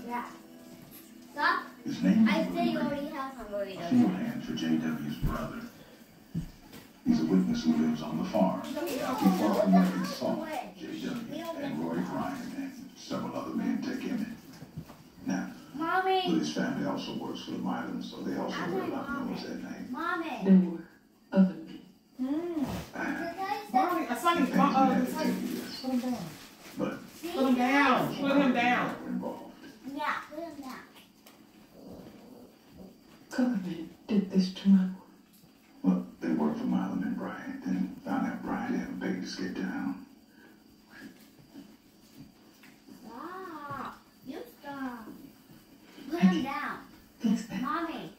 Yeah. Stop. His name I say you already have some burritos. Beforehand for J.W.'s brother. He's a witness who lives on the farm. He fought from where he saw J.W. and Roy Ryan and several other men take him in. Now, Mommy. but his family also works for the Milans, so they also wear up knows that name. Mommy. There were other men. Mommy, I saw him. Put him down. But Put him down. Put him down. involved. Yeah, put him down. Government did this to my boy. Well, they worked for Milam and Bryant, and found out Bryant had a baby to get down. Stop. You stop. Put him down. Fix that. Mommy.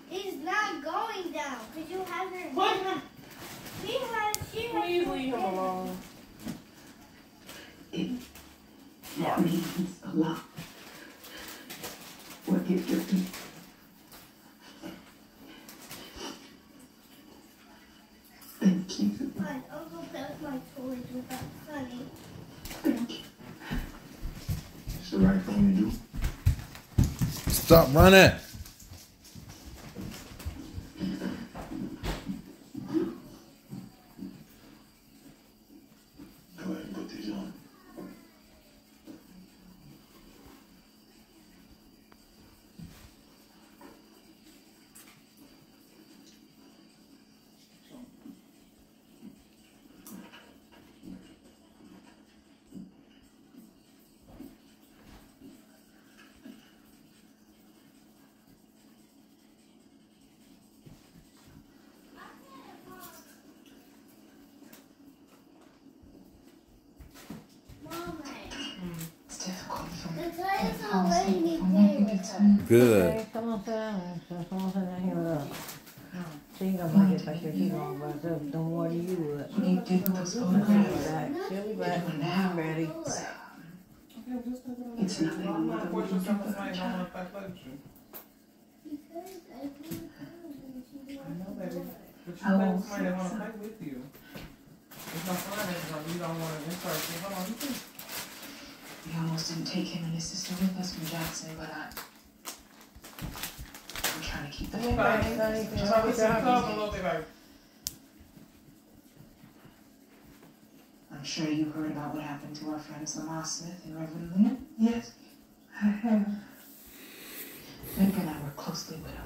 He's not going down because you have her. Put him. She has. Please leave him alone. It means a lot. What you do. Thank you. Fine, I'll go play with my toys without Sunny. Thank you. It's the right thing to do. Stop running. Go ahead and put these on. It's difficult for me. The toys are waiting there. Good. Okay, come on, sit down. Come on, sit down here with us. She ain't gonna make it like that. She gonna about herself. Don't worry you would. When you did those She'll photographs, be back. She'll be back. now Ready. it's nothing I'm more not than we forcing can do something for a I don't child. want to fight with you. I know, baby. But you I play won't with somebody that want to say fight with you. It's not fun if you don't want to insert you. Hold on, you can. We almost didn't take him and his sister with us from Jackson, but I'm trying to keep the family. Okay. Just have to sit up a little bit, baby. I'm sure you heard about what happened to our friends Lamar Smith and Reverend Lynn. Yes, I have. Nick and I worked closely with him.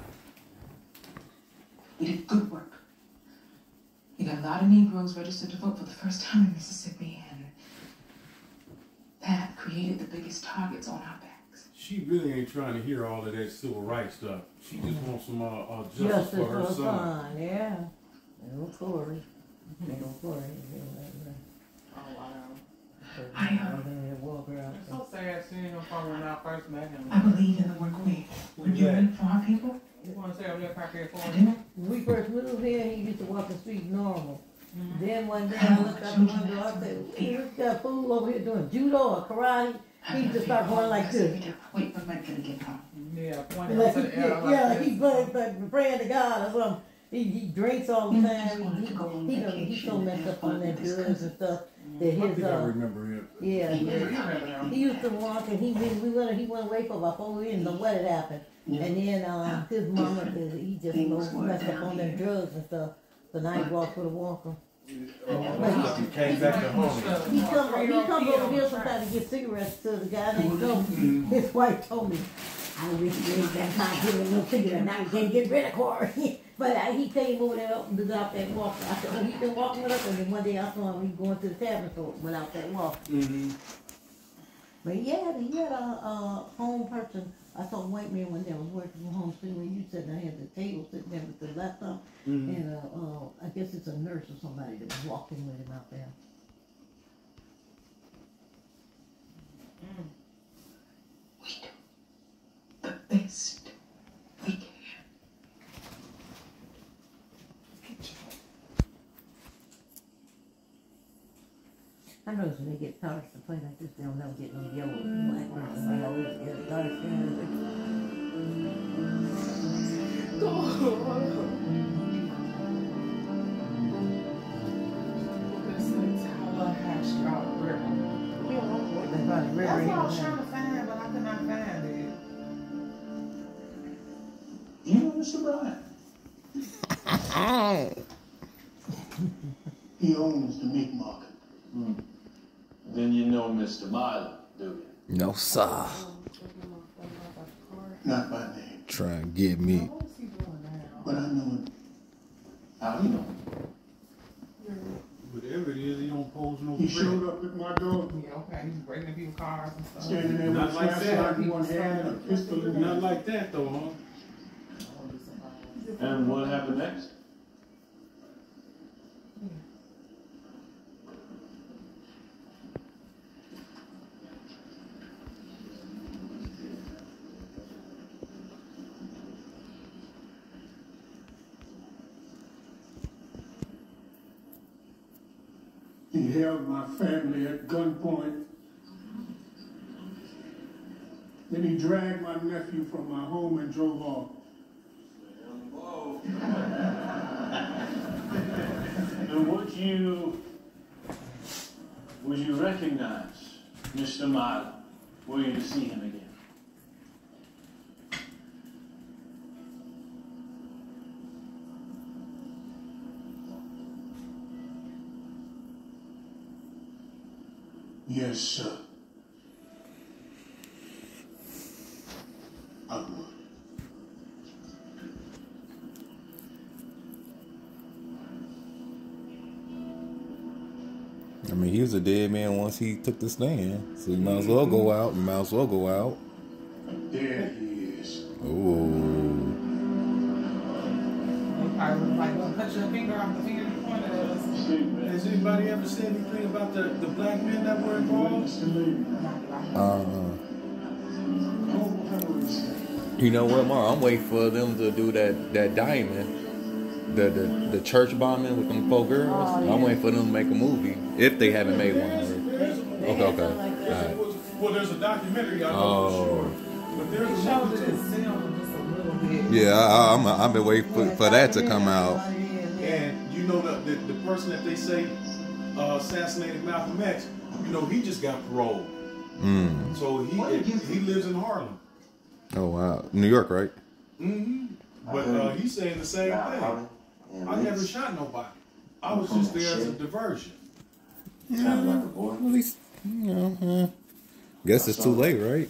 We did good work. We got a lot of Negroes registered to vote for the first time in Mississippi, and that created the biggest targets on our backs. She really ain't trying to hear all of that civil rights stuff. She just wants some justice for her son. Yeah. No Corey. No Corey. Oh, wow. Walk her out. It's so sad seeing him from when I first met him. I believe in the work we're doing for our people. You want to say I'm just back here for I him? do. When we first moved here, he used to walk the street normal. Then one day I looked out the window, I said, "Look, got a fool over here doing judo or karate." He just started going like this. Wait, we're not gonna get home. Yeah, pointing Like to he, the air like yeah, this. he's like praying to God or something. He drinks all the You time. just wanted to go on He's so vacation messed up on that and have drugs and stuff. That I his think I remember him. yeah, Yeah, you remember him. he used to walk and he went away for about 4 years. Know what had happened. And then his mama he just messed up on them drugs and stuff. So now he walks with a walker. He came back to home. He comes over here sometimes to get cigarettes to the guy next door. His wife told me, I wish you ain't that high giving a little cigarette. Now he can't get rid of Corey. But he came over there without that walker. I said, oh, he's been walking with us. And then one day I saw him, he going to the tavern store without that walker. But he had a home person. I saw a white man one day. I was working from home too, and you said I had the table sitting there with the laptop, and I guess it's a nurse or somebody that was walking with him out there. We do the best we can. I notice when they get college to play like this, they don't never get no yellow and black person. They always get dark skin. That's what I was trying to find, but I could not find. Mr. Bryant? He owns the meat market. Then you know Mr. Milo, do you? No, sir. Not by name, Try and get me. but I know him. How do you know? Whatever it is, he don't pose no He threat. showed up at my door, Yeah, okay. He's breaking people's cars and stuff. standing there Not with a like that. flashlight in one hand and a pistol in the Not other. like that though, huh? And what happened next? He held my family at gunpoint. Then he dragged my nephew from my home and drove off. And would you recognize Mr. Milo were you to see him again? Yes, sir. I would. I mean, he was a dead man once he took the stand, so you might as well go out. You might as well go out. There he is. Ooh. I was like, well, cut your finger off the finger you pointed at us. Has anybody ever said anything about the black men that were involved? You know what, Mar? I'm waiting for them to do that diamond. The church bombing with them 4 girls. Oh, yeah. I'm waiting for them to make a movie. If they haven't made one already. Okay. All right. Well, there's a documentary out there Oh. for sure. But there's It a showed movie it too. itself just a little bit. Yeah, I've been waiting for that to come out. And you know the person that they say assassinated Malcolm X, you know, he just got paroled. So he lives in Harlem. Oh wow, New York, right? But he's saying the same thing. I never shot nobody. I was just there as a diversion. Yeah, at least you know. Guess it's too late, right?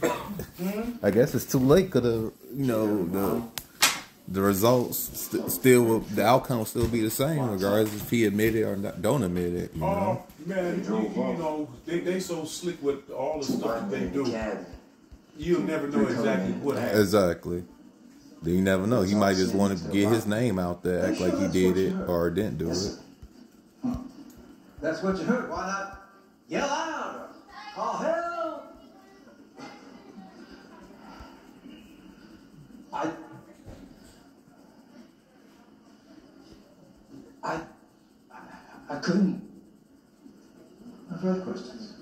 I guess it's too late because the results still the outcome will still be the same regardless if he admit it or don't admit it. You know? Man, you know, they so slick with all the stuff that they do. You'll never know exactly what happened. Exactly. Then you never know. He might just want to get his name out there, act like he did it or didn't do it. That's what you heard. Why not yell out or call help? I couldn't. I've had questions.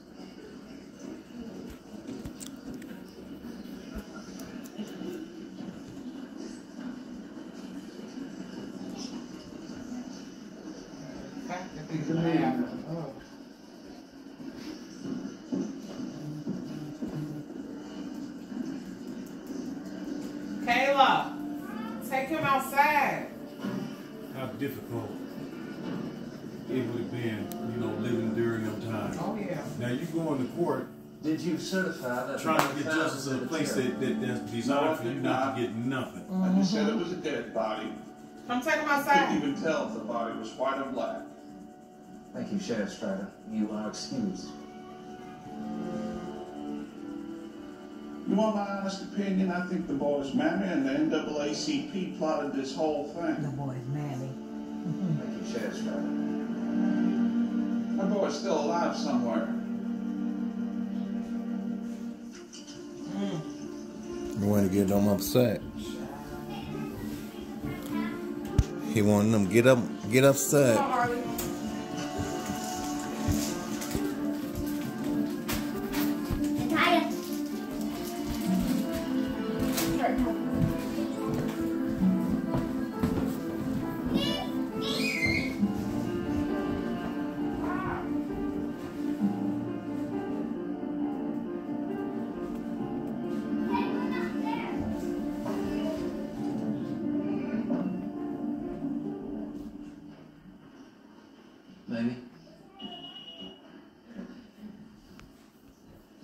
Kayla, take him outside. How difficult it would have been, you know, living during them times. Oh, yeah. Now you go into court Did you certify that? trying to get justice in a place that's designed for you not to get nothing. I just said it was a dead body. Come take him Couldn't outside. even tell if the body was white or black. Thank you, Sheriff Strider. You are excused. You want my honest opinion? I think the boys Mammy and the NAACP plotted this whole The thing. boy's mammy. Thank you, Sheriff Strider. My boy's still alive somewhere. He wanted to get them upset. He wanted them to get upset. Harley. Entire.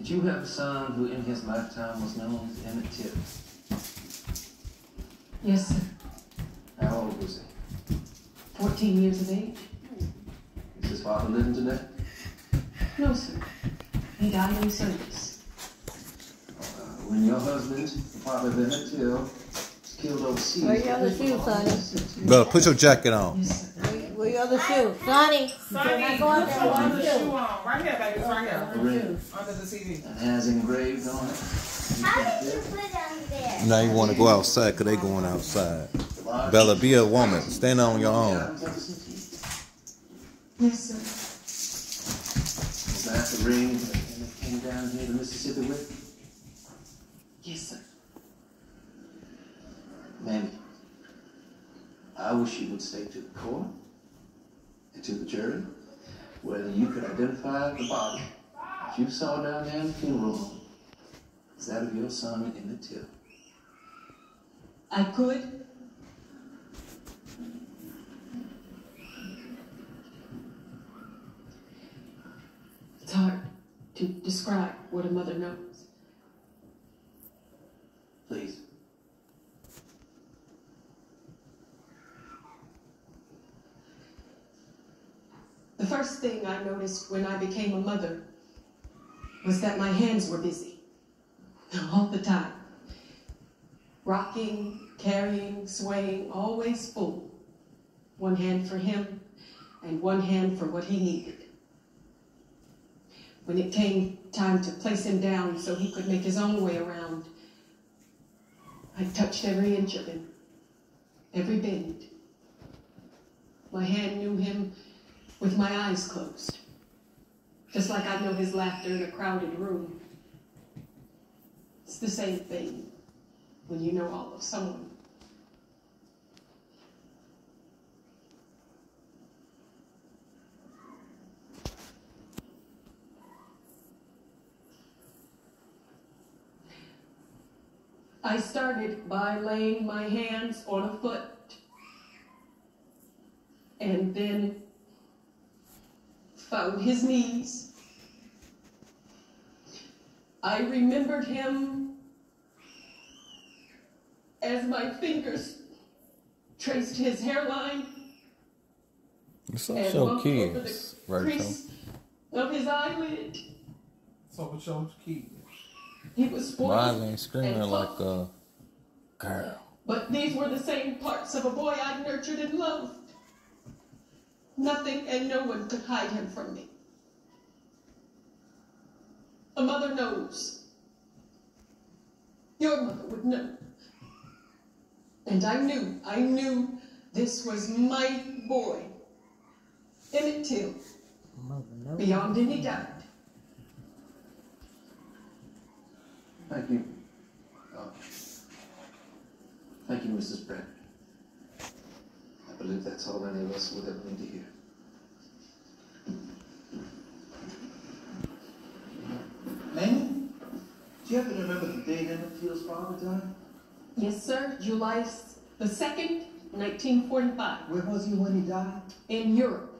Did you have a son who in his lifetime was known as Emmett Till? Yes, sir. How old was he? 14 years of age? Is his father living today? No, sir. He died in service. When your husband, the father of Emmett Till, was killed overseas... Where your other shoes, Sonny? Bella, put your jacket on. Yes, sir. Where your other shoes? Sonny! Sonny, Go out put there your with other one shoe shoe. on. Right here, baby. It's right here. Under the CD. and has engraved on it. How did you put them there? Now you want to go outside because they going outside. Bella, be a woman. Stand on your own. Yes, sir. Was that the ring that Emmett came down here to Mississippi with? Yes, sir. Mammy, I wish you would state to the court and to the jury whether you could identify the body that you saw down there in the funeral home as that of your son Emmett Till. I could. It's hard to describe what a mother knows. Please. The first thing I noticed when I became a mother was that my hands were busy all the time. Rocking, carrying, swaying, always full. One hand for him and one hand for what he needed. When it came time to place him down so he could make his own way around, I touched every inch of him, every bend. My hand knew him with my eyes closed, just like I know his laughter in a crowded room. It's the same thing when you know all of someone. I started by laying my hands on a foot and then found his knees. I remembered him as my fingers traced his hairline It's and so walked over kids, the right? crease of his eyelid. So with your kids. He was spoiled Riley ain't screaming and like soft, a girl. but these were the same parts of a boy I nurtured and loved. Nothing and no one could hide him from me. A mother knows. Your mother would know. And I knew this was my boy, Emmett Till, beyond any doubt. Thank you. Thank you, Mrs. Brent. I believe that's all any of us would ever need to hear. Mamie, do you happen to remember the day Emmett Till's father died? Yes, sir. July the 2nd, 1945. Where was he when he died? In Europe.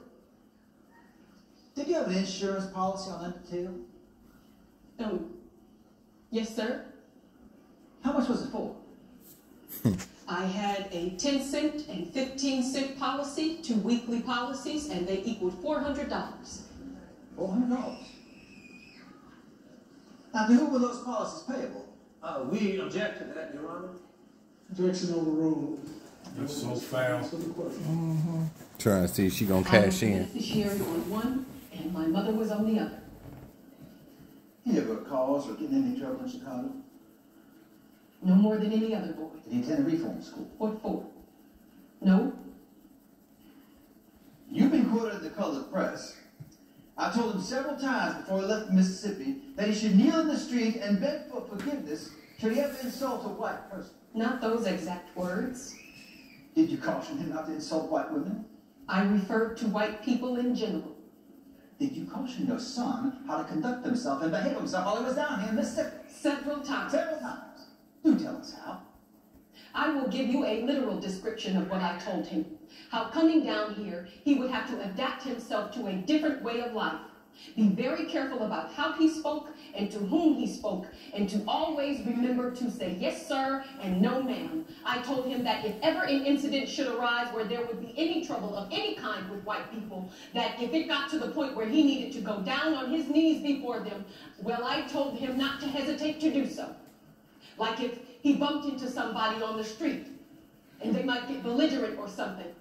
Did you have an insurance policy on Emmett Till? Yes, sir. How much was it for? I had a 10-cent and 15-cent policy, 2 weekly policies, and they equaled $400. $400. Now, to whom were those policies payable? We object to that, Your Honor. Objection overruled. That's so foul. Trying to see if she gonna I was cash the in. beneficiary on one, and my mother was on the other. He ever cause or get in any trouble in Chicago? No more than any other boy. Did he attend a reform school? What for? No. You've been quoted in the colored press. I told him several times before he left Mississippi that he should kneel in the street and beg for forgiveness should he ever insult a white person. Not those exact words. Did you caution him not to insult white women? I referred to white people in general. Did you caution your son how to conduct himself and behave himself while he was down here in Mississippi? Several times. Several times. Do tell us how. I will give you a literal description of what I told him. How coming down here, he would have to adapt himself to a different way of life. Be very careful about how he spoke and to whom he spoke, and to always remember to say yes, sir, and no, ma'am. I told him that if ever an incident should arise where there would be any trouble of any kind with white people, that if it got to the point where he needed to go down on his knees before them, well, I told him not to hesitate to do so. Like if he bumped into somebody on the street and they might get belligerent or something.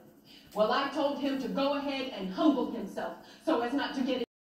Well, I told him to go ahead and humble himself so as not to get